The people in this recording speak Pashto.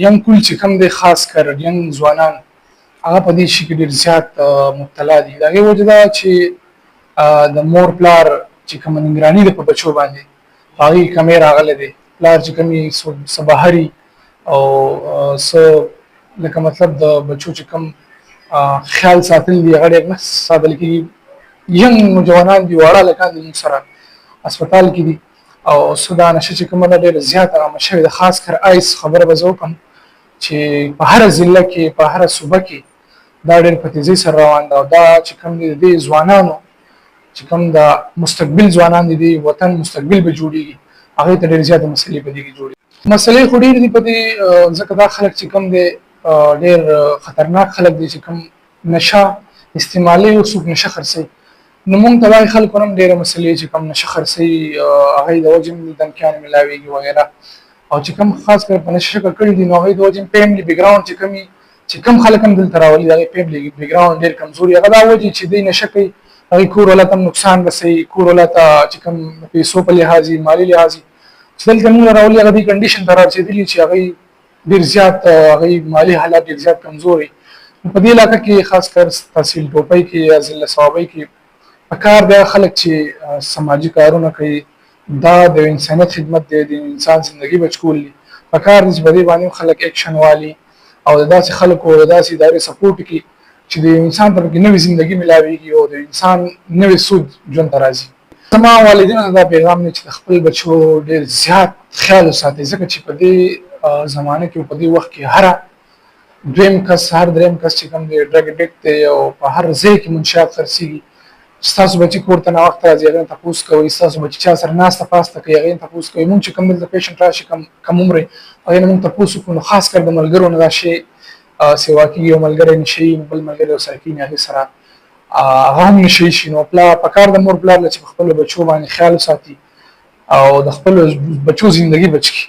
ینګ کول چې کوم دی خاص کر ینګ ځوانان هغه په دې شي کې ډېر زیات مبتلا دي. د هغې وجه دا چې د مور پلار چې کومه نګراني ده په بچو باندې په هغې کمې راغلی دی. پلار چې کوم څه بهري او څه لکه مطلب د بچو چې کوم خیال ساتل دي هغه ډېر نه ساتل کېږي. ینګ نوجوانان دي واړه هلکان دي موږ سره هسپتال کې دي او څه دا نشه چې کومه ده ډېره زیاته عامه شوې ده. خاص کر آیس خبره به زه وکړم چې په هره ضلع کې په هره صوبه کې دا ډېر په تیزۍ سره روان ده او دا چې کوم دي د دې ځوانانو چې کوم د مستقبل ځوانان دي د وطن مستقبل به جوړېږي هغې ته ډېرې زیاتې مسلې په دې کې جوړېږي. مسلې خو ډېرې دي په دې ځکه دا خلک چې کوم دی ډېر خطرناک خلک دي چې کوم نشه استعمالوي او څوک نشه خرڅوي. نو موږ ته دغې خلکو نه هم ډېرې مسلې چې کوم نشه خرڅوي هغوی د وجې هم دمکیانې میلاوېږي وغیره او چې کوم خاص کر په نشه شکل کړي دي نو هغوی د وجې هم فیملي بیکګراونډ چې کوم چې کوم خلک هم دلته راولي د هغې فیملي بیکګراونډ ډېر کمزوري هغه دا وجې چې دوی نشه کوي هغوی کور ولته هم نقصان رسوي کور ولته چې کوم پیسو په لحاظ مالي لحاظ چې دلته موږ راولي هغه دې کنډیشن ته رارسېدلي چې هغوی ډېر زیات هغوی مالي حالات ډېر زیات کمزوري. په دې علاقه کې خاص کر تحصیل ټوپۍ کې یا ضلع صوابۍ کې پکار دی خلک چې سماجي کارونه کوي دا د انسانیت خدمت دی د انسان زندگی بچکول دي پکار دی چې په دې باندې خلک ایکشن والي او د داسې خلکو د داسې ادارې سپورټ کې چې د انسان ته پکې نوې زندگی میلاوېږي او د انسان نوې سود ژوند ته راځي. زما والدینو ته دا پیغام دی چې د خپل بچو ډېر زیات خیال وساتئ ځکه چې په دې زمانه کې په دې وخت کې هر دویم کس هر دریم کس چې کوم دی ډرګ اډکټ دی او په هر ځای کې منشیات خرڅېږي. ستاسو بچي کور ته ناوخته راځي هغې نه تپوس کوئ ستاسو بچي چا سره ناسته پاسته کوي هغې نه تپوس کوئ. موږ چې کوم دلته پیشنټ راشي کم عمرې هغې نه موږ تپوس وکړو نو خاص کر د ملګرو نه دا شی سیوا کېږي یو ملګری نشه یي بل ملګری ورسره کېني هغې سره هغه هم نشه یي شي. نو پکار د مور پلار له چې په خپلو بچو باندې خیال وساتي او د خپلو بچو زندګي بچ کړي.